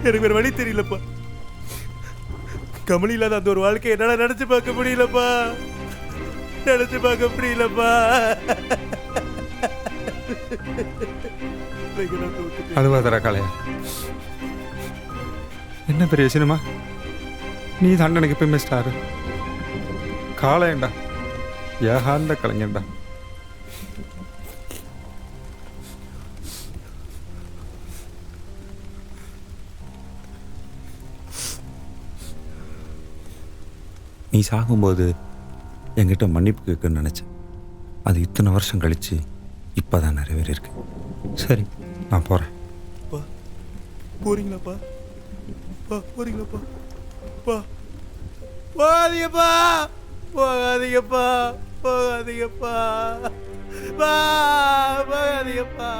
எனக்கு வேற வழி தெரியலப்பா. கமலி இல்லாத அந்த ஒரு வாழ்க்கை என்னால நினைச்சு பார்க்க முடியலப்பா. நினைச்சு பார்க்க முடியலப்பா. அதுவா காளையா, என்ன பெரிய சினிமா, நீ தான் எனக்கு எப்பயுமே ஸ்டாரு. காளையண்டா, ஏகாந்த கலைஞன்டா. நீ சாகும்போது என்கிட்ட மன்னிப்பு கேட்குன்னு நினச்சேன். அது இத்தனை வருஷம் கழித்து இப்போ தான் நிறைவேறியிருக்கு. சரி, நான் போகிறேன். போறீங்களாப்பா? போறீங்களாப்பா? போகாதீங்கப்பா, போகாதீங்கப்பா, போகாதீங்கப்பா, போகாதீங்கப்பா.